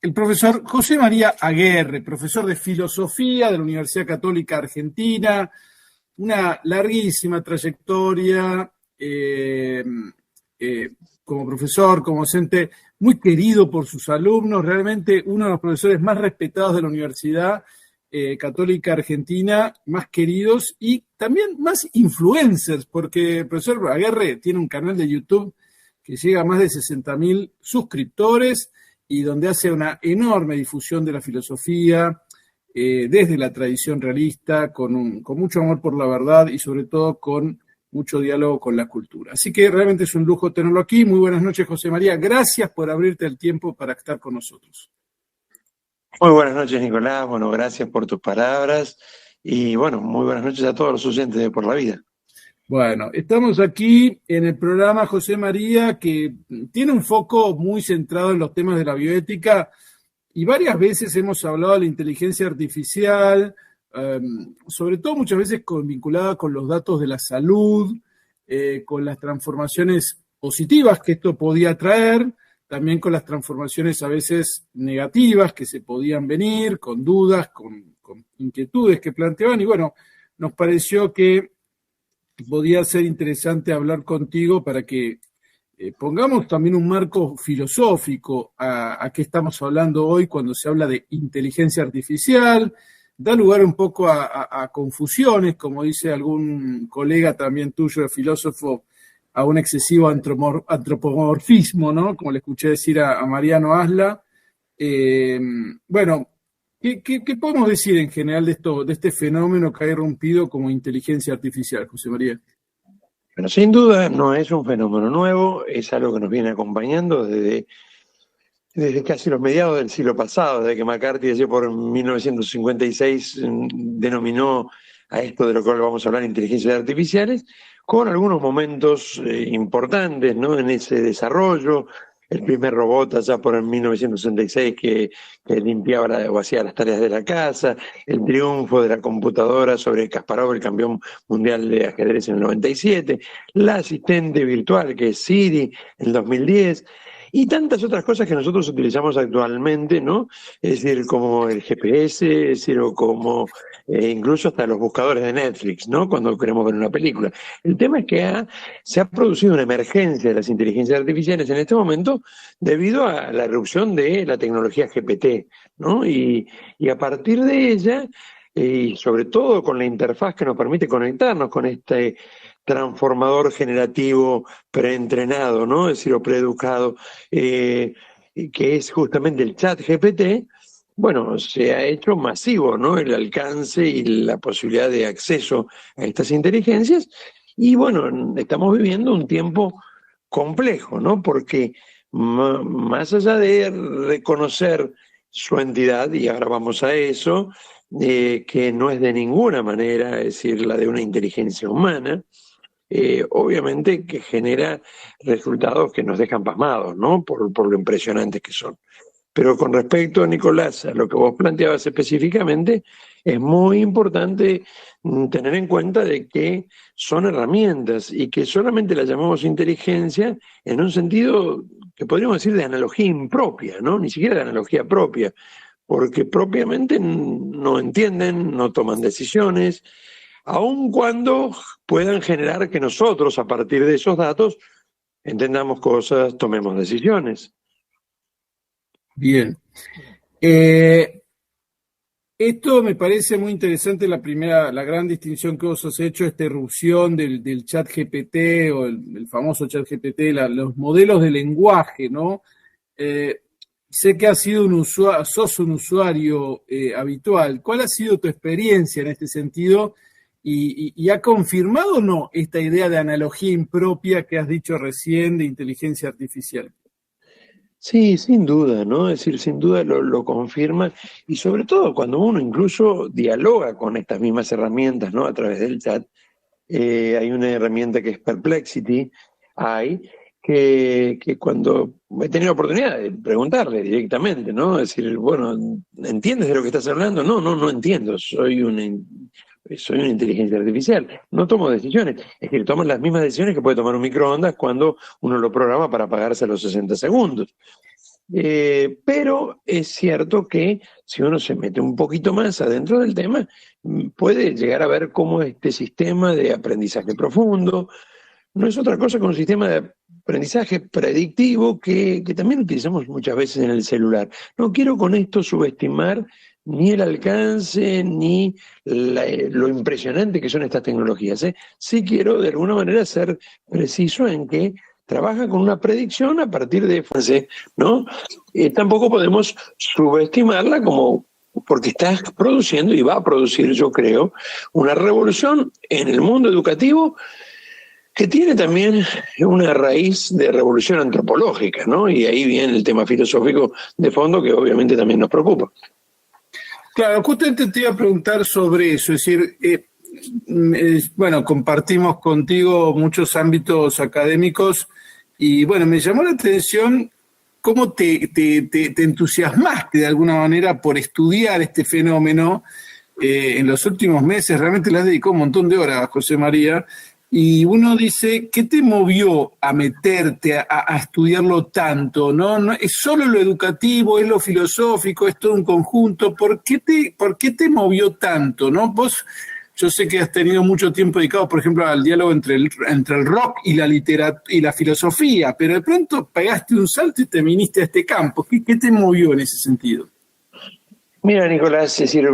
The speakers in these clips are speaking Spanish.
el profesor José María Aguerre, profesor de filosofía de la Universidad Católica Argentina, una larguísima trayectoria eh, como profesor, como docente, muy querido por sus alumnos, realmente uno de los profesores más respetados de la Universidad Católica Argentina, más queridos y también más influencers, porque el profesor Aguerre tiene un canal de YouTube que llega a más de 60.000 suscriptores y donde hace una enorme difusión de la filosofía, desde la tradición realista, con mucho amor por la verdad y sobre todo con mucho diálogo con la cultura. Así que realmente es un lujo tenerlo aquí. Muy buenas noches, José María. Gracias por abrirte el tiempo para estar con nosotros. Muy buenas noches, Nicolás. Bueno, gracias por tus palabras y bueno, muy buenas noches a todos los oyentes de Por la Vida. Bueno, estamos aquí en el programa José María, que tiene un foco muy centrado en los temas de la bioética y varias veces hemos hablado de la inteligencia artificial, sobre todo muchas veces vinculada con los datos de la salud, con las transformaciones positivas que esto podía traer, también con las transformaciones a veces negativas que se podían venir, con dudas, con inquietudes que planteaban. Y bueno, nos pareció que podía ser interesante hablar contigo para que pongamos también un marco filosófico a qué estamos hablando hoy cuando se habla de inteligencia artificial, da lugar un poco a confusiones, como dice algún colega también tuyo, filósofo, a un excesivo antropomorfismo, ¿no? Como le escuché decir a Mariano Asla. Bueno, ¿qué podemos decir en general de este fenómeno que ha irrumpido como inteligencia artificial, José María? Pero sin duda no es un fenómeno nuevo, es algo que nos viene acompañando desde casi los mediados del siglo pasado, desde que McCarthy, allí por 1956, denominó a esto de lo cual vamos a hablar, inteligencias artificiales, con algunos momentos importantes, ¿no?, en ese desarrollo. El primer robot allá por el 1966 que limpiaba o hacía las tareas de la casa, el triunfo de la computadora sobre Kasparov, el campeón mundial de ajedrez en el 97, la asistente virtual que es Siri en el 2010, y tantas otras cosas que nosotros utilizamos actualmente, ¿no? Es decir, como el GPS, es decir, o como incluso hasta los buscadores de Netflix, ¿no?, cuando queremos ver una película. El tema es que se ha producido una emergencia de las inteligencias artificiales en este momento debido a la erupción de la tecnología GPT, ¿no? Y a partir de ella, y sobre todo con la interfaz que nos permite conectarnos con este transformador generativo preentrenado, ¿no?, es decir, o preeducado, que es justamente el chat GPT. Bueno, se ha hecho masivo, ¿no?, el alcance y la posibilidad de acceso a estas inteligencias. Y bueno, estamos viviendo un tiempo complejo, ¿no?, porque más allá de reconocer su entidad, y ahora vamos a eso, que no es de ninguna manera, es decir, la de una inteligencia humana, obviamente que genera resultados que nos dejan pasmados, ¿no?, por lo impresionantes que son. Pero con respecto, Nicolás, a lo que vos planteabas específicamente, es muy importante tener en cuenta de que son herramientas y que solamente las llamamos inteligencia en un sentido que podríamos decir de analogía impropia, ¿no?, ni siquiera de analogía propia, porque propiamente no entienden, no toman decisiones, aun cuando puedan generar que nosotros, a partir de esos datos, entendamos cosas, tomemos decisiones. Bien. Esto me parece muy interesante, la gran distinción que vos has hecho, esta irrupción del chat GPT o el famoso chat GPT, los modelos de lenguaje, ¿no? Sé que sos un usuario habitual. ¿Cuál ha sido tu experiencia en este sentido? ¿Y ha confirmado o no esta idea de analogía impropia que has dicho recién de inteligencia artificial? Sí, sin duda, ¿no? Es decir, sin duda lo confirma, y sobre todo cuando uno incluso dialoga con estas mismas herramientas, ¿no?, a través del chat. Hay una herramienta que es Perplexity, que cuando he tenido oportunidad de preguntarle directamente, ¿no?, es decir, bueno, ¿entiendes de lo que estás hablando? No entiendo, soy una inteligencia artificial, no tomo decisiones. Es decir, tomo las mismas decisiones que puede tomar un microondas cuando uno lo programa para apagarse a los 60 segundos. Pero es cierto que si uno se mete un poquito más adentro del tema, puede llegar a ver cómo este sistema de aprendizaje profundo no es otra cosa que un sistema de aprendizaje predictivo que también utilizamos muchas veces en el celular. No quiero con esto subestimar ni el alcance ni lo impresionante que son estas tecnologías, ¿eh? Sí quiero de alguna manera ser preciso en que trabaja con una predicción a partir de, ¿no? Tampoco podemos subestimarla como porque está produciendo y va a producir, yo creo, una revolución en el mundo educativo que tiene también una raíz de revolución antropológica, ¿no? Y ahí viene el tema filosófico de fondo que obviamente también nos preocupa. Claro, justamente te iba a preguntar sobre eso, es decir, bueno, compartimos contigo muchos ámbitos académicos y bueno, me llamó la atención cómo te entusiasmaste de alguna manera por estudiar este fenómeno en los últimos meses. Realmente le has dedicado un montón de horas, José María, y uno dice, ¿qué te movió a meterte a estudiarlo tanto? ¿No? ¿Es solo lo educativo, es lo filosófico, es todo un conjunto? ¿Por qué te movió tanto? ¿No? Vos, yo sé que has tenido mucho tiempo dedicado, por ejemplo, al diálogo entre el rock y la literatura y la filosofía, pero de pronto pegaste un salto y te viniste a este campo. ¿Qué te movió en ese sentido? Mira, Nicolás, es decir,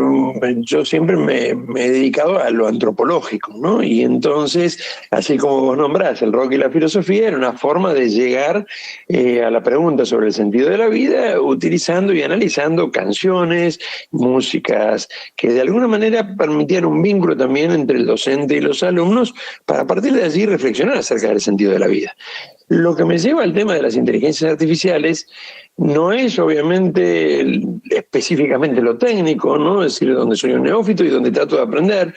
yo siempre me he dedicado a lo antropológico, ¿no? Y entonces, así como vos nombrás, el rock y la filosofía era una forma de llegar a la pregunta sobre el sentido de la vida, utilizando y analizando canciones, músicas, que de alguna manera permitían un vínculo también entre el docente y los alumnos, para a partir de allí reflexionar acerca del sentido de la vida. Lo que me lleva al tema de las inteligencias artificiales no es obviamente específicamente lo técnico, ¿no? Es decir, donde soy un neófito y donde trato de aprender,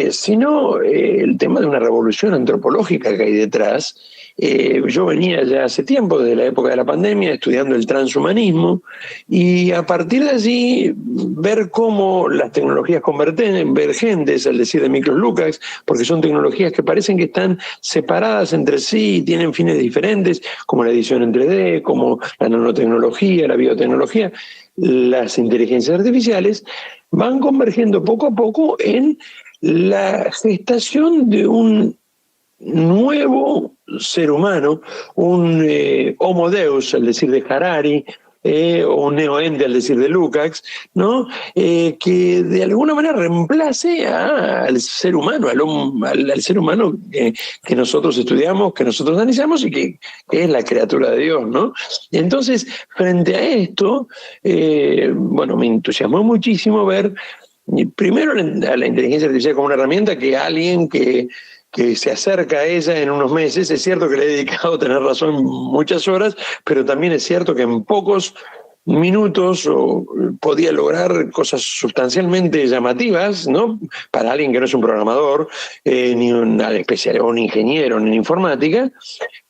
sino el tema de una revolución antropológica que hay detrás. Yo venía ya hace tiempo, desde la época de la pandemia, estudiando el transhumanismo y a partir de allí ver cómo las tecnologías convergentes, al decir de Miklos Lukács, porque son tecnologías que parecen que están separadas entre sí y tienen fines diferentes, como la edición en 3D, como la nanotecnología, la biotecnología. Las inteligencias artificiales van convergiendo poco a poco en la gestación de un nuevo ser humano, un homo deus, al decir de Harari, o un neoente, al decir de Lukács, ¿no? Que de alguna manera reemplace al ser humano, al ser humano que nosotros estudiamos, que nosotros analizamos y que es la criatura de Dios, ¿no? Entonces, frente a esto, bueno, me entusiasmó muchísimo ver primero a la inteligencia artificial como una herramienta que alguien que se acerca a ella en unos meses. Es cierto que le he dedicado, tener razón, muchas horas, pero también es cierto que en pocos minutos podía lograr cosas sustancialmente llamativas, ¿no? Para alguien que no es un programador, ni un especial, o un ingeniero en informática,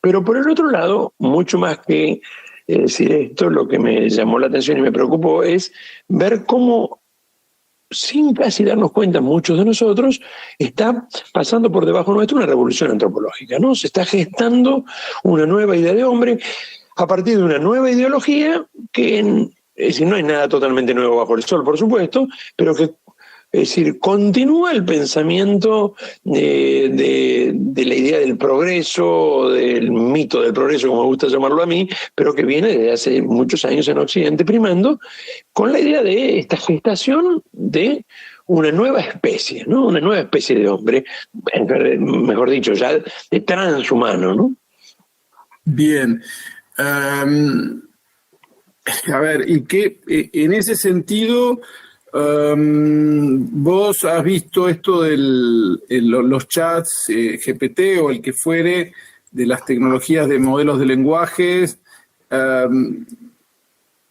pero por el otro lado, mucho más que decir esto, lo que me llamó la atención y me preocupó es ver cómo, sin casi darnos cuenta muchos de nosotros, está pasando por debajo nuestro una revolución antropológica, ¿no? Se está gestando una nueva idea de hombre a partir de una nueva ideología que, es decir, no hay nada totalmente nuevo bajo el sol, por supuesto, pero que, es decir, continúa el pensamiento de la idea del progreso, del mito del progreso, como me gusta llamarlo a mí, pero que viene desde hace muchos años en Occidente primando, con la idea de esta gestación de una nueva especie, ¿no? Una nueva especie de hombre, mejor dicho, ya de transhumano, ¿no? Bien. A ver, y que en ese sentido... vos has visto esto de los chats GPT o el que fuere, de las tecnologías de modelos de lenguajes.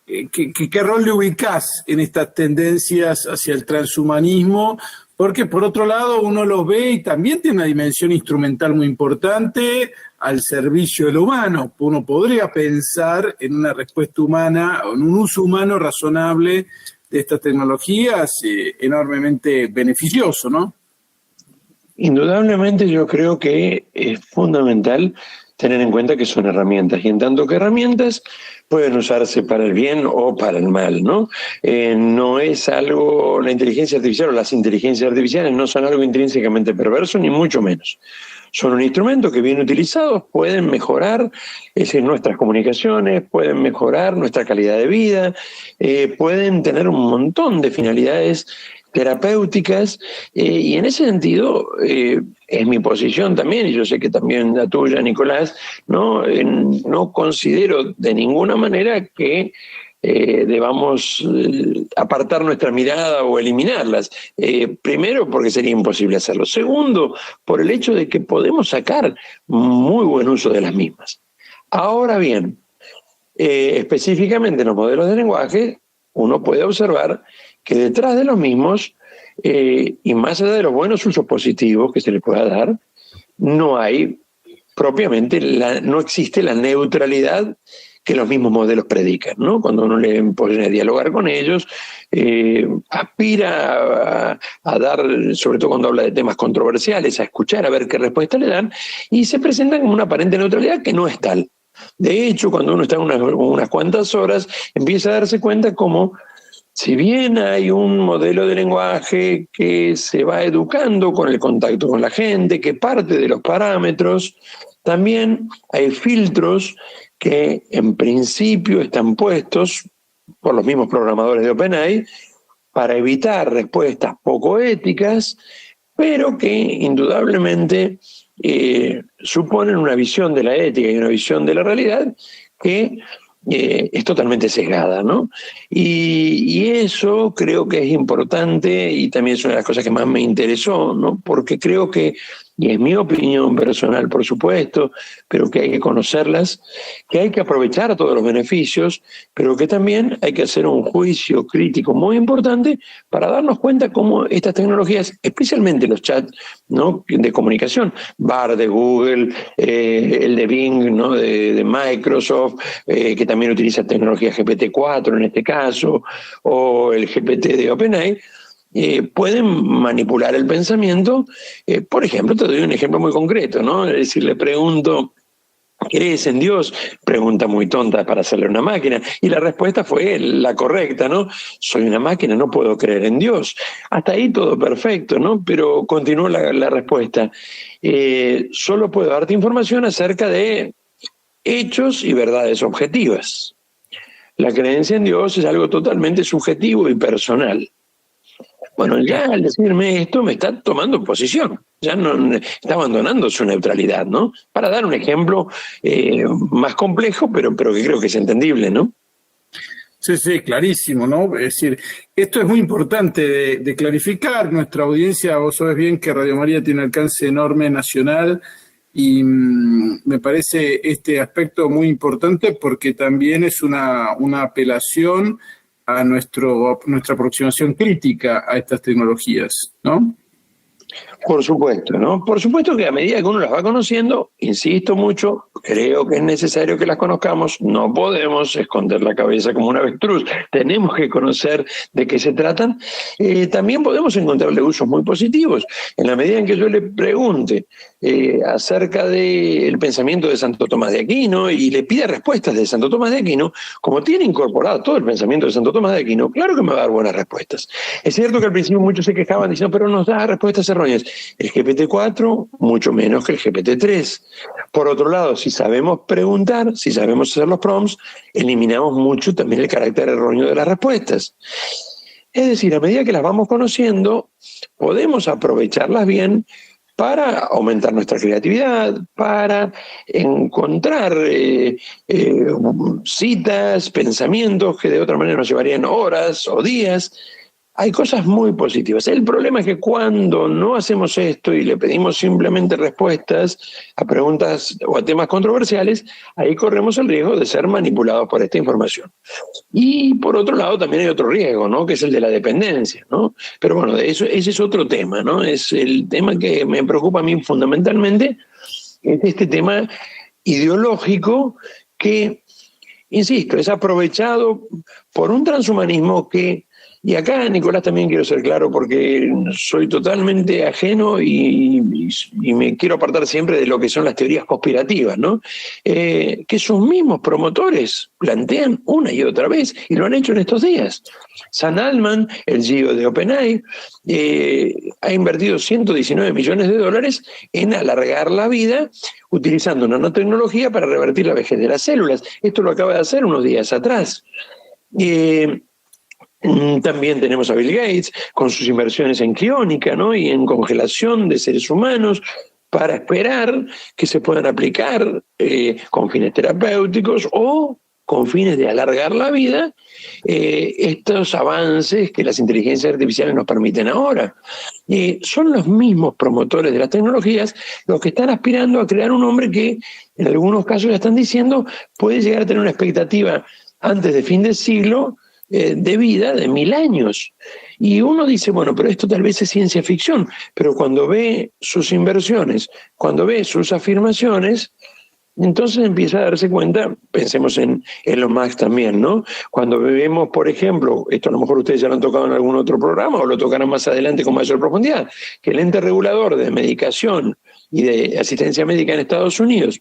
¿Qué rol le ubicás en estas tendencias hacia el transhumanismo? Porque por otro lado uno los ve y también tiene una dimensión instrumental muy importante al servicio de lo humano. Uno podría pensar en una respuesta humana, en un uso humano razonable de estas tecnologías, enormemente beneficioso, ¿no? Indudablemente yo creo que es fundamental tener en cuenta que son herramientas, y en tanto que herramientas pueden usarse para el bien o para el mal, ¿no? No es algo, la inteligencia artificial o las inteligencias artificiales no son algo intrínsecamente perverso, ni mucho menos. Son un instrumento que bien utilizados pueden mejorar nuestras comunicaciones, pueden mejorar nuestra calidad de vida, pueden tener un montón de finalidades terapéuticas, y en ese sentido es mi posición también, y yo sé que también la tuya, Nicolás, no considero de ninguna manera que debamos apartar nuestra mirada o eliminarlas. Primero, porque sería imposible hacerlo. Segundo, por el hecho de que podemos sacar muy buen uso de las mismas. Ahora bien, específicamente en los modelos de lenguaje, uno puede observar que detrás de los mismos, y más allá de los buenos usos positivos que se le pueda dar, no hay propiamente, no existe la neutralidad que los mismos modelos predican, ¿no? Cuando uno le pone a dialogar con ellos, aspira a dar, sobre todo cuando habla de temas controversiales, a escuchar, a ver qué respuesta le dan, y se presentan como una aparente neutralidad que no es tal. De hecho, cuando uno está unas cuantas horas, empieza a darse cuenta como, si bien hay un modelo de lenguaje que se va educando con el contacto con la gente, que parte de los parámetros, también hay filtros que en principio están puestos por los mismos programadores de OpenAI para evitar respuestas poco éticas, pero que indudablemente suponen una visión de la ética y una visión de la realidad que es totalmente sesgada, ¿no? Y eso creo que es importante, y también es una de las cosas que más me interesó, ¿no? Porque creo que, y es mi opinión personal, por supuesto, pero que hay que conocerlas, que hay que aprovechar todos los beneficios, pero que también hay que hacer un juicio crítico muy importante para darnos cuenta cómo estas tecnologías, especialmente los chats, ¿no?, de comunicación, Bard de Google, el de Bing, ¿no?, de Microsoft, que también utiliza tecnología GPT-4 en este caso, o el GPT de OpenAI, pueden manipular el pensamiento. Por ejemplo, te doy un ejemplo muy concreto, ¿no? Es decir, le pregunto, ¿crees en Dios? Pregunta muy tonta para hacerle a una máquina, y la respuesta fue la correcta, ¿no? Soy una máquina, no puedo creer en Dios. Hasta ahí todo perfecto, ¿no? Pero continuó la respuesta. Solo puedo darte información acerca de hechos y verdades objetivas. La creencia en Dios es algo totalmente subjetivo y personal. Bueno, ya al decirme esto me está tomando posición, ya no está abandonando su neutralidad, ¿no? Para dar un ejemplo más complejo, pero que creo que es entendible, ¿no? Sí, clarísimo, ¿no? Es decir, esto es muy importante de clarificar. Nuestra audiencia, vos sabés bien que Radio María tiene alcance enorme nacional, y me parece este aspecto muy importante porque también es una apelación a nuestra aproximación crítica a estas tecnologías, ¿no? Por supuesto, ¿no? Por supuesto que a medida que uno las va conociendo, insisto mucho, creo que es necesario que las conozcamos, no podemos esconder la cabeza como un avestruz, tenemos que conocer de qué se tratan. También podemos encontrarle usos muy positivos. En la medida en que yo le pregunte acerca del pensamiento de Santo Tomás de Aquino y le pida respuestas de Santo Tomás de Aquino, como tiene incorporado todo el pensamiento de Santo Tomás de Aquino, claro que me va a dar buenas respuestas. Es cierto que al principio muchos se quejaban diciendo, pero nos da respuestas erróneas. El GPT-4 mucho menos que el GPT-3. Por otro lado, si sabemos preguntar, si sabemos hacer los prompts, eliminamos mucho también el carácter erróneo de las respuestas. Es decir, a medida que las vamos conociendo, podemos aprovecharlas bien para aumentar nuestra creatividad, para encontrar citas, pensamientos que de otra manera nos llevarían horas o días. Hay cosas muy positivas. El problema es que cuando no hacemos esto y le pedimos simplemente respuestas a preguntas o a temas controversiales, ahí corremos el riesgo de ser manipulados por esta información. Y por otro lado también hay otro riesgo, ¿no?, que es el de la dependencia, ¿no? Pero bueno, ese es otro tema, ¿no? Es el tema que me preocupa a mí fundamentalmente, es este tema ideológico que, insisto, es aprovechado por un transhumanismo que Y acá, Nicolás, también quiero ser claro porque soy totalmente ajeno y me quiero apartar siempre de lo que son las teorías conspirativas, ¿no? Que sus mismos promotores plantean una y otra vez, y lo han hecho en estos días. Sam Altman, el CEO de OpenAI, ha invertido $119 millones en alargar la vida utilizando nanotecnología para revertir la vejez de las células. Esto lo acaba de hacer unos días atrás. También tenemos a Bill Gates con sus inversiones en criónica, ¿no? Y en congelación de seres humanos para esperar que se puedan aplicar con fines terapéuticos o con fines de alargar la vida estos avances que las inteligencias artificiales nos permiten ahora. Son los mismos promotores de las tecnologías los que están aspirando a crear un hombre que en algunos casos ya están diciendo puede llegar a tener una expectativa antes de fin de siglo de vida de 1000 años. Y uno dice, bueno, pero esto tal vez es ciencia ficción, pero cuando ve sus inversiones, cuando ve sus afirmaciones, entonces empieza a darse cuenta, pensemos en Elon Musk también, ¿no? Cuando vemos, por ejemplo, esto a lo mejor ustedes ya lo han tocado en algún otro programa o lo tocarán más adelante con mayor profundidad, que el ente regulador de medicación y de asistencia médica en Estados Unidos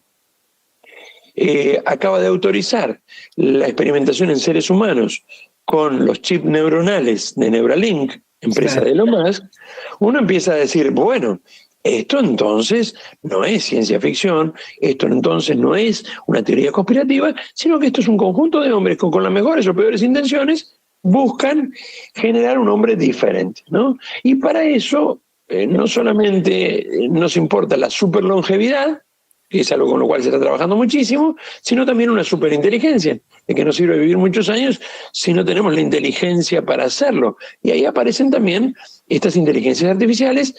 acaba de autorizar la experimentación en seres humanos con los chips neuronales de Neuralink, empresa de Elon Musk, uno empieza a decir, bueno, esto entonces no es ciencia ficción, esto entonces no es una teoría conspirativa, sino que esto es un conjunto de hombres que con las mejores o peores intenciones buscan generar un hombre diferente, ¿no? Y para eso no solamente nos importa la superlongevidad, que es algo con lo cual se está trabajando muchísimo, sino también una superinteligencia, de que no sirve vivir muchos años si no tenemos la inteligencia para hacerlo. Y ahí aparecen también estas inteligencias artificiales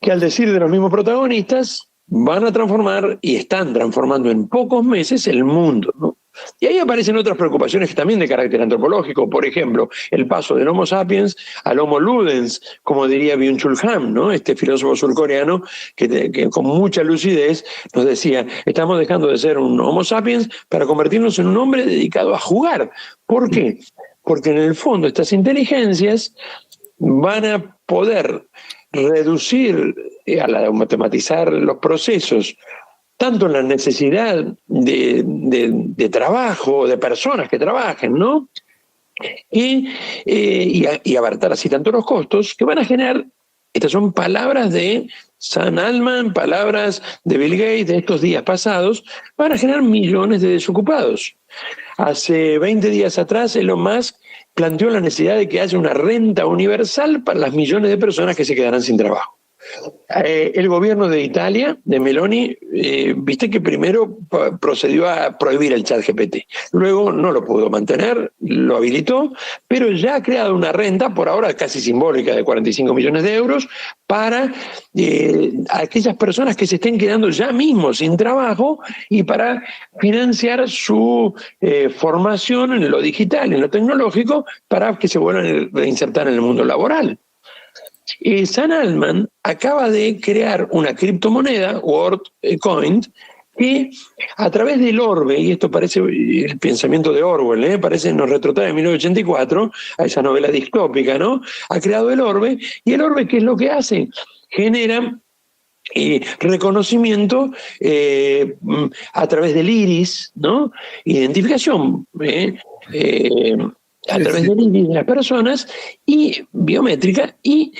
que, al decir de los mismos protagonistas, van a transformar y están transformando en pocos meses el mundo, ¿no? Y ahí aparecen otras preocupaciones también de carácter antropológico, por ejemplo, el paso del Homo sapiens al Homo ludens, como diría Byung-Chul Han, ¿no? Este filósofo surcoreano que con mucha lucidez nos decía, estamos dejando de ser un Homo sapiens para convertirnos en un hombre dedicado a jugar. ¿Por qué? Porque en el fondo estas inteligencias van a poder reducir, al automatizar los procesos, tanto en la necesidad de trabajo, de personas que trabajen, ¿no? Y abaratar así tanto los costos, que van a generar, estas son palabras de Sam Altman, palabras de Bill Gates de estos días pasados, van a generar millones de desocupados. Hace 20 días atrás, Elon Musk planteó la necesidad de que haya una renta universal para las millones de personas que se quedarán sin trabajo. El gobierno de Italia, de Meloni, viste que primero procedió a prohibir el ChatGPT. Luego no lo pudo mantener, lo habilitó, pero ya ha creado una renta, por ahora casi simbólica, de 45 millones de euros para aquellas personas que se estén quedando ya mismo sin trabajo y para financiar su formación en lo digital, en lo tecnológico, para que se vuelvan a reinsertar en el mundo laboral. Sam Altman acaba de crear una criptomoneda, WorldCoin, que a través del orbe, y esto parece el pensamiento de Orwell, nos retrotrae en 1984, a esa novela distópica, ¿no? Ha creado el orbe, y el orbe, ¿qué es lo que hace? Genera reconocimiento a través del iris, ¿no? Identificación a través del iris de las personas y biométrica, y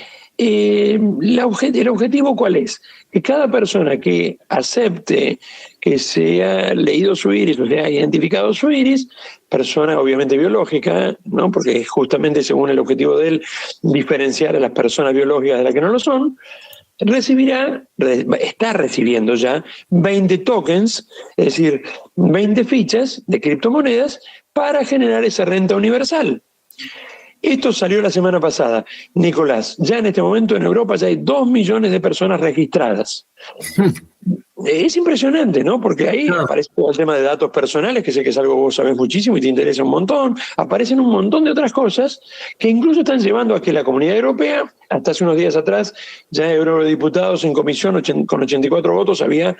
el objetivo ¿cuál es? Que cada persona que acepte que se ha leído su iris o se ha identificado su iris, persona obviamente biológica, ¿no? Porque justamente según el objetivo de él, diferenciar a las personas biológicas de las que no lo son, está recibiendo ya 20 tokens, es decir, 20 fichas de criptomonedas para generar esa renta universal. Esto salió la semana pasada. Nicolás, ya en este momento en Europa ya hay 2 millones de personas registradas. Es impresionante, ¿no? Porque ahí aparece todo el tema de datos personales, que sé que es algo que vos sabés muchísimo y te interesa un montón. Aparecen un montón de otras cosas que incluso están llevando a que la Comunidad Europea, hasta hace unos días atrás, ya eurodiputados en comisión con 84 votos había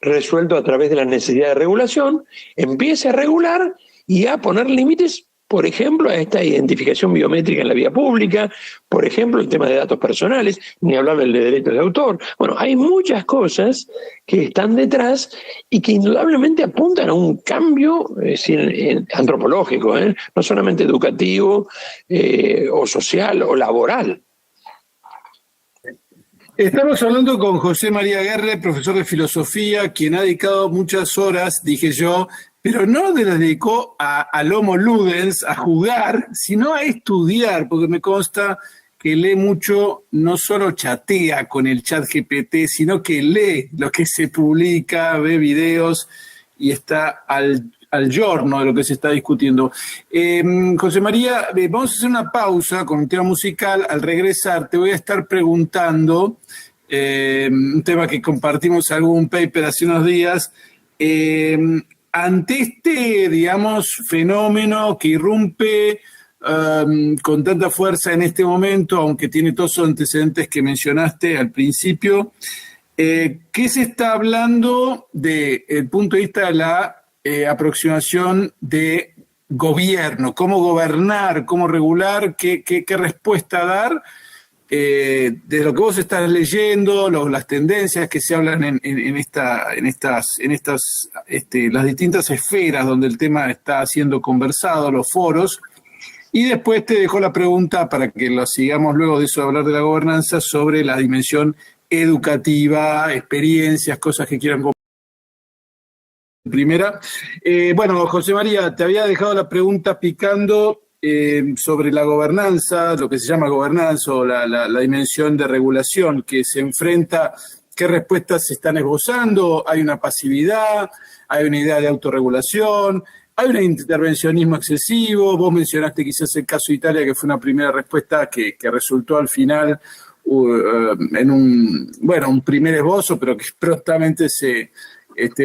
resuelto a través de la necesidad de regulación, empiece a regular y a poner límites por ejemplo, a esta identificación biométrica en la vía pública, por ejemplo, el tema de datos personales, ni hablar del de derechos de autor. Bueno, hay muchas cosas que están detrás y que indudablemente apuntan a un cambio antropológico, no solamente educativo o social o laboral. Estamos hablando con José María Guerre, profesor de filosofía, quien ha dedicado muchas horas, dije yo, pero no las dedicó al homo ludens, a jugar, sino a estudiar, porque me consta que lee mucho, no solo chatea con el chat GPT, sino que lee lo que se publica, ve videos y está al giorno de lo que se está discutiendo. José María, vamos a hacer una pausa con un tema musical. Al regresar te voy a estar preguntando un tema que compartimos algún paper hace unos días. Ante este, digamos, fenómeno que irrumpe con tanta fuerza en este momento, aunque tiene todos los antecedentes que mencionaste al principio, ¿qué se está hablando desde el punto de vista de la aproximación de gobierno? ¿Cómo gobernar? ¿Cómo regular? ¿Qué respuesta dar? De lo que vos estás leyendo, las tendencias que se hablan en las distintas esferas donde el tema está siendo conversado, los foros. Y después te dejo la pregunta para que lo sigamos luego de eso, hablar de la gobernanza, sobre la dimensión educativa, experiencias, cosas que quieran compartir. Primera. Bueno, José María, te había dejado la pregunta picando sobre la gobernanza, lo que se llama gobernanza o la dimensión de regulación que se enfrenta. ¿Qué respuestas se están esbozando? ¿Hay una pasividad? ¿Hay una idea de autorregulación? ¿Hay un intervencionismo excesivo? Vos mencionaste quizás el caso de Italia, que fue una primera respuesta que resultó al final en un primer esbozo, pero que prontamente se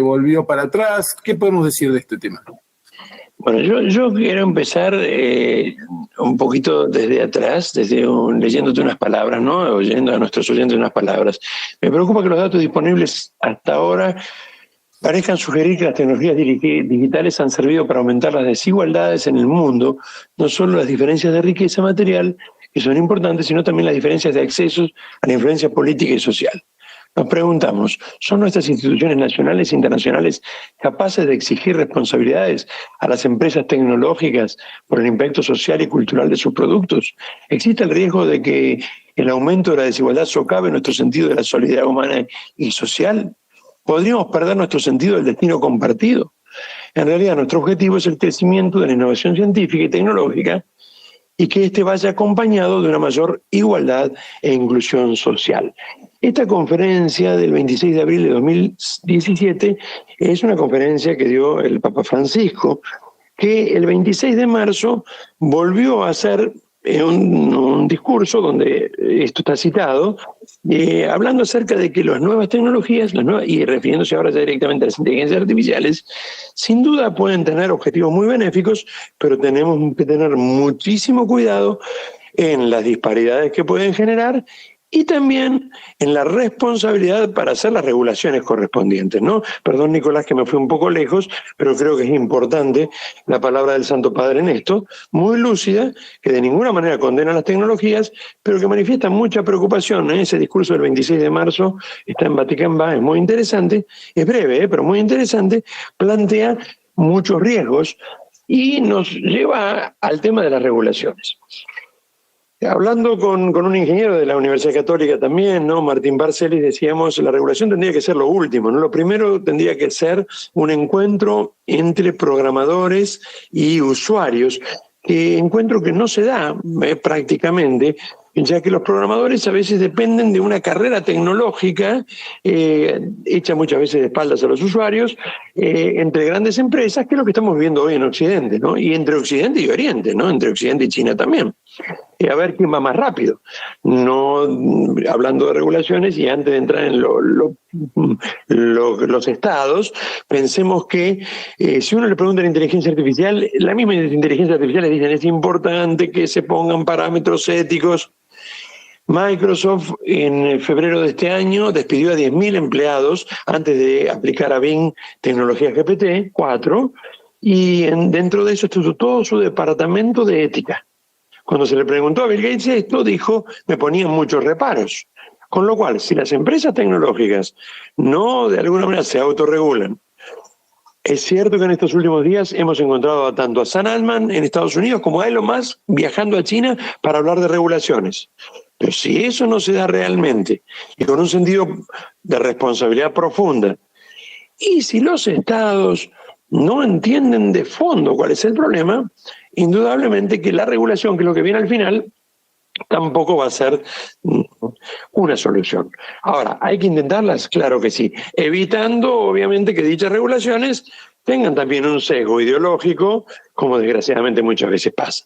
volvió para atrás. ¿Qué podemos decir de este tema? Bueno, yo quiero empezar un poquito desde atrás, leyéndote unas palabras, ¿no? Oyendo a nuestros oyentes unas palabras. Me preocupa que los datos disponibles hasta ahora parezcan sugerir que las tecnologías digitales han servido para aumentar las desigualdades en el mundo, no solo las diferencias de riqueza material, que son importantes, sino también las diferencias de acceso a la influencia política y social. Nos preguntamos, ¿son nuestras instituciones nacionales e internacionales capaces de exigir responsabilidades a las empresas tecnológicas por el impacto social y cultural de sus productos? ¿Existe el riesgo de que el aumento de la desigualdad socave nuestro sentido de la solidaridad humana y social? ¿Podríamos perder nuestro sentido del destino compartido? En realidad, nuestro objetivo es el crecimiento de la innovación científica y tecnológica y que éste vaya acompañado de una mayor igualdad e inclusión social. Esta conferencia del 26 de abril de 2017 es una conferencia que dio el Papa Francisco, que el 26 de marzo volvió a hacer un discurso donde esto está citado, hablando acerca de que las nuevas tecnologías, y refiriéndose ahora ya directamente a las inteligencias artificiales, sin duda pueden tener objetivos muy benéficos, pero tenemos que tener muchísimo cuidado en las disparidades que pueden generar y también en la responsabilidad para hacer las regulaciones correspondientes, ¿no? Perdón, Nicolás, que me fui un poco lejos, pero creo que es importante la palabra del Santo Padre en esto, muy lúcida, que de ninguna manera condena las tecnologías, pero que manifiesta mucha preocupación. Ese discurso del 26 de marzo está en Vatican Va, es muy interesante, es breve, pero muy interesante, plantea muchos riesgos y nos lleva al tema de las regulaciones. Hablando con un ingeniero de la Universidad Católica también, ¿no? Martín Barcelis, decíamos, la regulación tendría que ser lo último, ¿no? Lo primero tendría que ser un encuentro entre programadores y usuarios, encuentro que no se da prácticamente, ya que los programadores a veces dependen de una carrera tecnológica hecha muchas veces de espaldas a los usuarios, entre grandes empresas, que es lo que estamos viendo hoy en Occidente, ¿no? Y entre Occidente y Oriente, ¿no? Entre Occidente y China también. A ver quién va más rápido. No hablando de regulaciones, y antes de entrar en los estados, pensemos que si uno le pregunta a la inteligencia artificial, la misma inteligencia artificial le dicen es importante que se pongan parámetros éticos. Microsoft en febrero de este año despidió a 10.000 empleados antes de aplicar a Bing tecnología GPT-4, y dentro de eso estuvo todo su departamento de ética. Cuando se le preguntó a Bill Gates esto, dijo, me ponían muchos reparos. Con lo cual, si las empresas tecnológicas no de alguna manera se autorregulan, es cierto que en estos últimos días hemos encontrado tanto a Sam Altman en Estados Unidos como a Elon Musk viajando a China para hablar de regulaciones. Pero si eso no se da realmente y con un sentido de responsabilidad profunda, y si los estados no entienden de fondo cuál es el problema, indudablemente que la regulación, que es lo que viene al final, tampoco va a ser una solución. Ahora, ¿hay que intentarlas? Claro que sí, evitando obviamente que dichas regulaciones tengan también un sesgo ideológico, como desgraciadamente muchas veces pasa.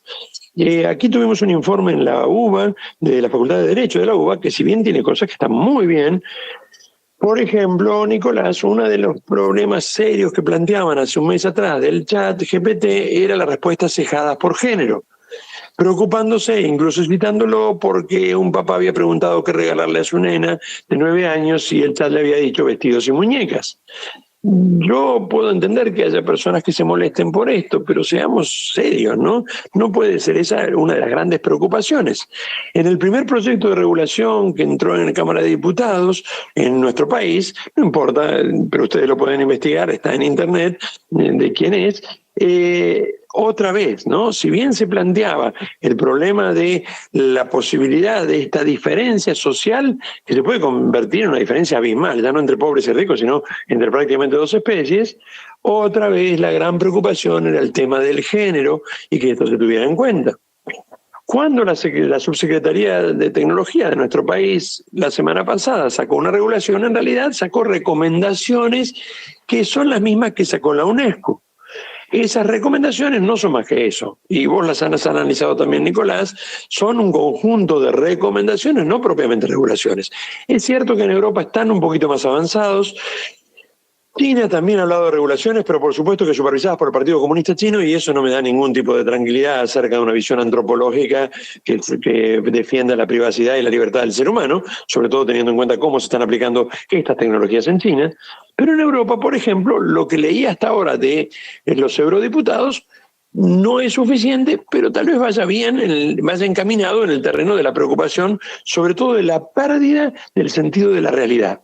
Aquí tuvimos un informe en la UBA, de la Facultad de Derecho de la UBA, que si bien tiene cosas que están muy bien, por ejemplo, Nicolás, uno de los problemas serios que planteaban hace un mes atrás del chat GPT era las respuestas cejadas por género, preocupándose, incluso citándolo, porque un papá había preguntado qué regalarle a su nena de 9 años y el chat le había dicho vestidos y muñecas. Yo puedo entender que haya personas que se molesten por esto, pero seamos serios, ¿no? No puede ser esa una de las grandes preocupaciones. En el primer proyecto de regulación que entró en la Cámara de Diputados en nuestro país, no importa, pero ustedes lo pueden investigar, está en internet, de quién es, otra vez, ¿no? Si bien se planteaba el problema de la posibilidad de esta diferencia social, que se puede convertir en una diferencia abismal, ya no entre pobres y ricos, sino entre prácticamente dos especies, otra vez la gran preocupación era el tema del género y que esto se tuviera en cuenta. Cuando la Subsecretaría de Tecnología de nuestro país la semana pasada sacó una regulación, en realidad sacó recomendaciones que son las mismas que sacó la UNESCO. Esas recomendaciones no son más que eso, y vos las has analizado también, Nicolás, son un conjunto de recomendaciones, no propiamente regulaciones. Es cierto que en Europa están un poquito más avanzados. China también ha hablado de regulaciones, pero por supuesto que supervisadas por el Partido Comunista Chino, y eso no me da ningún tipo de tranquilidad acerca de una visión antropológica que defienda la privacidad y la libertad del ser humano, sobre todo teniendo en cuenta cómo se están aplicando estas tecnologías en China. Pero en Europa, por ejemplo, lo que leí hasta ahora de los eurodiputados no es suficiente, pero tal vez vaya bien, vaya encaminado en el terreno de la preocupación, sobre todo de la pérdida del sentido de la realidad.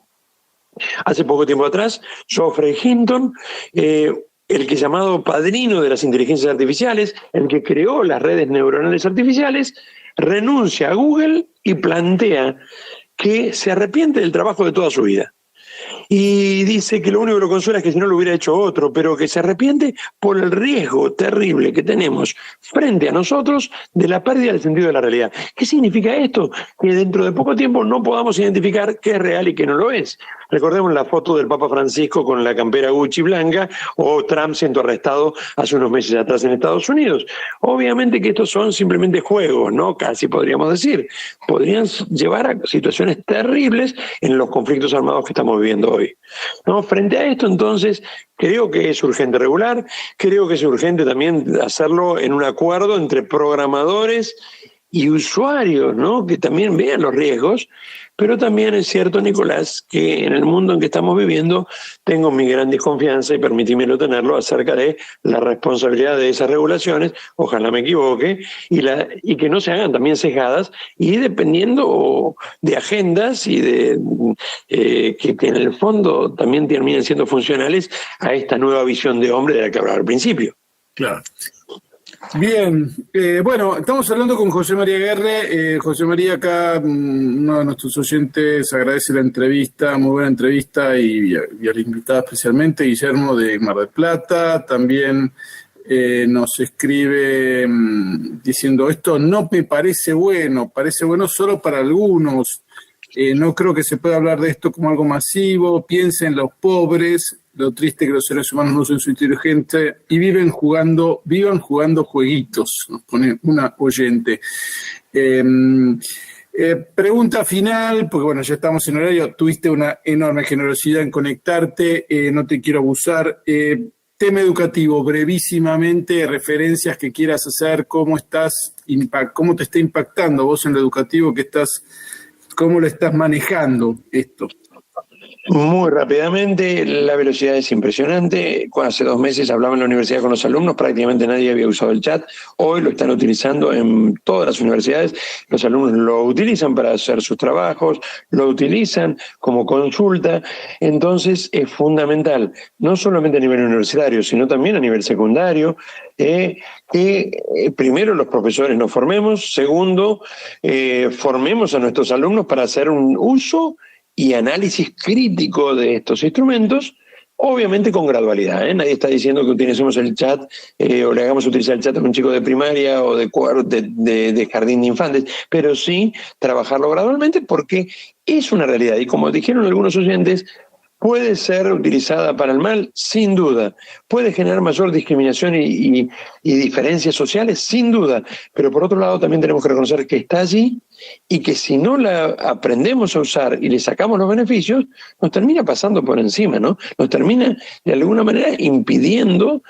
Hace poco tiempo atrás, Geoffrey Hinton, el que llamado padrino de las inteligencias artificiales, el que creó las redes neuronales artificiales, renuncia a Google y plantea que se arrepiente del trabajo de toda su vida. Y dice que lo único que lo consuela es que si no lo hubiera hecho otro, pero que se arrepiente por el riesgo terrible que tenemos frente a nosotros de la pérdida del sentido de la realidad. ¿Qué significa esto? Que dentro de poco tiempo no podamos identificar qué es real y qué no lo es. Recordemos la foto del Papa Francisco con la campera Gucci blanca o Trump siendo arrestado hace unos meses atrás en Estados Unidos. Obviamente que estos son simplemente juegos, ¿no? Casi podríamos decir. Podrían llevar a situaciones terribles en los conflictos armados que estamos viviendo hoy, ¿no? Frente a esto, entonces, creo que es urgente regular, creo que es urgente también hacerlo en un acuerdo entre programadores y usuarios, ¿no? Que también vean los riesgos, pero también es cierto, Nicolás, que en el mundo en que estamos viviendo tengo mi gran desconfianza, y permitímelo tenerlo, acerca de la responsabilidad de esas regulaciones, ojalá me equivoque, y que no se hagan también cejadas y dependiendo de agendas y de que en el fondo también terminen siendo funcionales a esta nueva visión de hombre de la que hablaba al principio. Claro. Bien, bueno, estamos hablando con José María Aguerre. José María, acá uno de nuestros oyentes agradece la entrevista, muy buena entrevista, y al invitado especialmente, Guillermo de Mar del Plata. También nos escribe diciendo, esto no me parece bueno solo para algunos. No creo que se pueda hablar de esto como algo masivo. Piensen en los pobres, lo triste que los seres humanos no son su inteligente y vivan jugando jueguitos, nos pone una oyente. Pregunta final, porque bueno, ya estamos en horario, tuviste una enorme generosidad en conectarte, no te quiero abusar. Tema educativo, brevísimamente, referencias que quieras hacer, cómo te está impactando vos en lo educativo, ¿cómo lo estás manejando esto? Muy rápidamente, la velocidad es impresionante. Hace 2 meses hablaba en la universidad con los alumnos, prácticamente nadie había usado el chat. Hoy lo están utilizando en todas las universidades. Los alumnos lo utilizan para hacer sus trabajos, lo utilizan como consulta. Entonces es fundamental, no solamente a nivel universitario, sino también a nivel secundario, que primero los profesores nos formemos, segundo, formemos a nuestros alumnos para hacer un uso y análisis crítico de estos instrumentos, obviamente con gradualidad, ¿eh? Nadie está diciendo que utilicemos el chat o le hagamos utilizar el chat a un chico de primaria o de jardín de infantes, pero sí trabajarlo gradualmente porque es una realidad. Y como dijeron algunos oyentes, puede ser utilizada para el mal, sin duda. Puede generar mayor discriminación y diferencias sociales, sin duda. Pero por otro lado también tenemos que reconocer que está allí y que si no la aprendemos a usar y le sacamos los beneficios, nos termina pasando por encima, ¿no? Nos termina de alguna manera impidiendo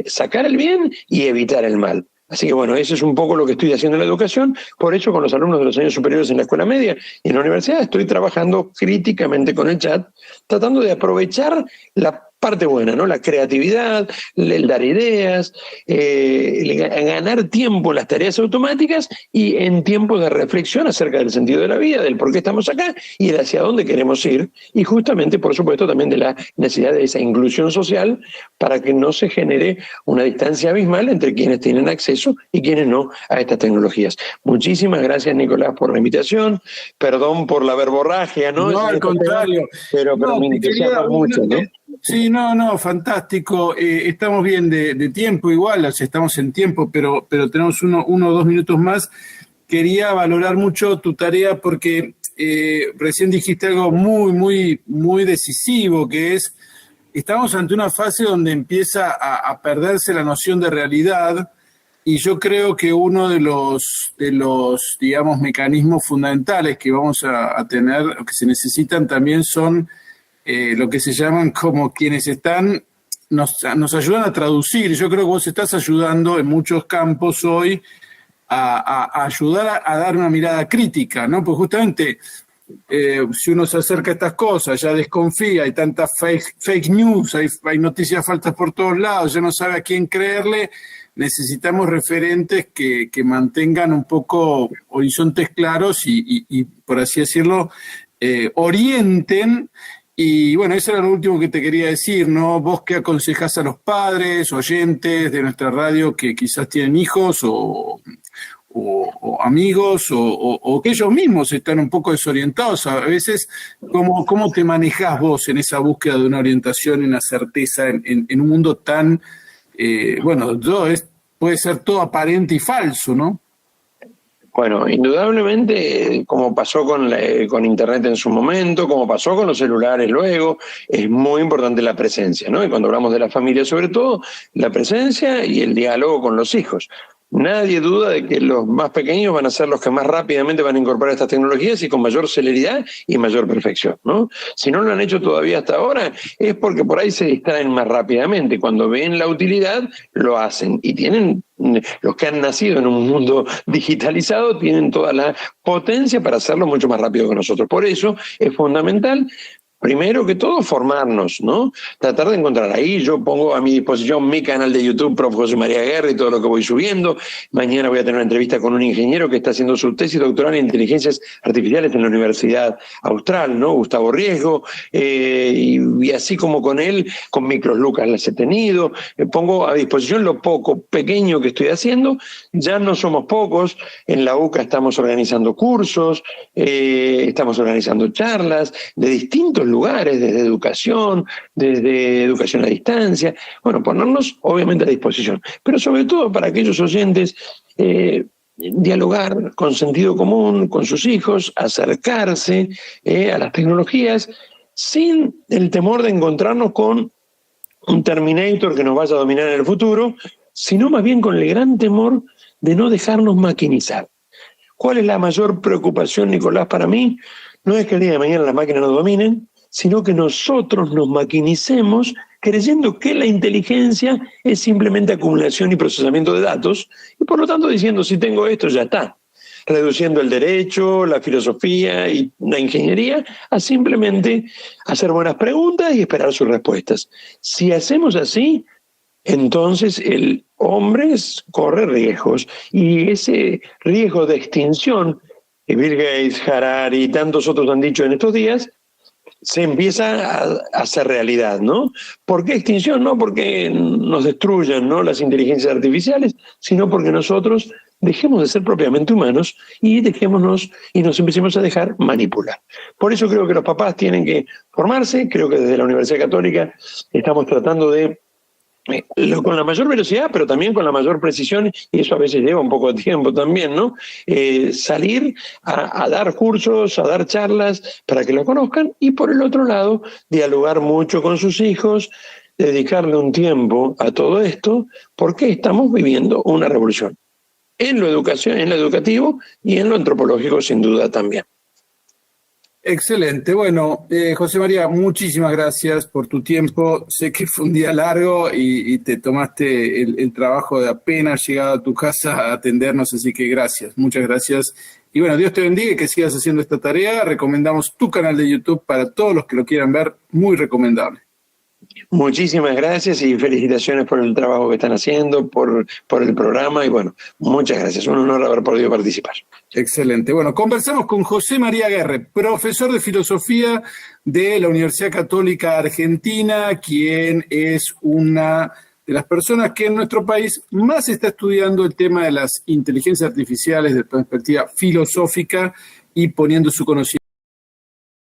sacar el bien y evitar el mal. Así que bueno, eso es un poco lo que estoy haciendo en la educación. Por eso con los alumnos de los años superiores en la escuela media y en la universidad estoy trabajando críticamente con el chat, tratando de aprovechar la parte buena, ¿no? La creatividad, el dar ideas, ganar tiempo en las tareas automáticas y en tiempo de reflexión acerca del sentido de la vida, del por qué estamos acá y de hacia dónde queremos ir. Y justamente, por supuesto, también de la necesidad de esa inclusión social para que no se genere una distancia abismal entre quienes tienen acceso y quienes no a estas tecnologías. Muchísimas gracias, Nicolás, por la invitación. Perdón por la verborragia, ¿no? No, al contrario. Pero me entusiasma mucho, ¿no? Sí, no, fantástico. Estamos bien de tiempo igual, o sea, estamos en tiempo, pero tenemos uno o 2 minutos más. Quería valorar mucho tu tarea porque recién dijiste algo muy decisivo, que es, estamos ante una fase donde empieza a perderse la noción de realidad y yo creo que uno de los digamos, mecanismos fundamentales que vamos a tener, o que se necesitan también son lo que se llaman como quienes nos ayudan a traducir. Yo creo que vos estás ayudando en muchos campos hoy a ayudar a dar una mirada crítica, ¿no? Pues justamente si uno se acerca a estas cosas, ya desconfía, hay tantas fake news, hay noticias falsas por todos lados, ya no sabe a quién creerle. Necesitamos referentes que mantengan un poco horizontes claros y por así decirlo, orienten. Y bueno, eso era lo último que te quería decir, ¿no? Vos qué aconsejás a los padres, oyentes de nuestra radio que quizás tienen hijos o amigos o que ellos mismos están un poco desorientados. A veces, ¿cómo te manejás vos en esa búsqueda de una orientación y una certeza en un mundo tan, bueno, puede ser todo aparente y falso, ¿no? Bueno, indudablemente, como pasó con Internet en su momento, como pasó con los celulares luego, es muy importante la presencia, ¿no? Y cuando hablamos de la familia, sobre todo, la presencia y el diálogo con los hijos. Nadie duda de que los más pequeños van a ser los que más rápidamente van a incorporar estas tecnologías y con mayor celeridad y mayor perfección, ¿no? Si no lo han hecho todavía hasta ahora, es porque por ahí se distraen más rápidamente. Cuando ven la utilidad, lo hacen. Y los que han nacido en un mundo digitalizado tienen toda la potencia para hacerlo mucho más rápido que nosotros. Por eso es fundamental, primero que todo, formarnos, ¿no? Tratar de encontrar ahí. Yo pongo a mi disposición mi canal de YouTube, Prof. José María Guerra, y todo lo que voy subiendo. Mañana voy a tener una entrevista con un ingeniero que está haciendo su tesis doctoral en inteligencias artificiales en la Universidad Austral, ¿no? Gustavo Riesgo, y así como con él, con Micros Lucas las he tenido. Pongo a disposición lo pequeño que estoy haciendo. Ya no somos pocos. En la UCA estamos organizando cursos, estamos organizando charlas de distintos lugares, desde educación a distancia, bueno, ponernos obviamente a disposición, pero sobre todo para aquellos oyentes, dialogar con sentido común con sus hijos, acercarse a las tecnologías sin el temor de encontrarnos con un Terminator que nos vaya a dominar en el futuro, sino más bien con el gran temor de no dejarnos maquinizar. ¿Cuál es la mayor preocupación, Nicolás, para mí? No es que el día de mañana las máquinas nos dominen, sino que nosotros nos maquinicemos creyendo que la inteligencia es simplemente acumulación y procesamiento de datos, y por lo tanto diciendo, si tengo esto, ya está. reduciendo el derecho, la filosofía y la ingeniería a simplemente hacer buenas preguntas y esperar sus respuestas. Si hacemos así, entonces el hombre corre riesgos, y ese riesgo de extinción que Bill Gates, Harari y tantos otros han dicho en estos días, se empieza a hacer realidad, ¿no? ¿Por qué extinción? No porque nos destruyan, ¿no?, las inteligencias artificiales, sino porque nosotros dejemos de ser propiamente humanos y nos empecemos a dejar manipular. Por eso creo que los papás tienen que formarse. Creo que desde la Universidad Católica estamos tratando de con la mayor velocidad, pero también con la mayor precisión, y eso a veces lleva un poco de tiempo también, ¿no? Salir a dar cursos, a dar charlas para que lo conozcan, y por el otro lado, dialogar mucho con sus hijos, dedicarle un tiempo a todo esto, porque estamos viviendo una revolución en lo educativo y en lo antropológico, sin duda también. Excelente. Bueno, José María, muchísimas gracias por tu tiempo. Sé que fue un día largo y te tomaste el trabajo de apenas llegado a tu casa a atendernos, así que gracias, muchas gracias. Y bueno, Dios te bendiga y que sigas haciendo esta tarea. Recomendamos tu canal de YouTube para todos los que lo quieran ver, muy recomendable. Muchísimas gracias y felicitaciones por el trabajo que están haciendo, por el programa, y bueno, muchas gracias. Un honor haber podido participar. Excelente. Bueno, conversamos con José María Aguerre, profesor de filosofía de la Universidad Católica Argentina, quien es una de las personas que en nuestro país más está estudiando el tema de las inteligencias artificiales desde perspectiva filosófica y poniendo su conocimiento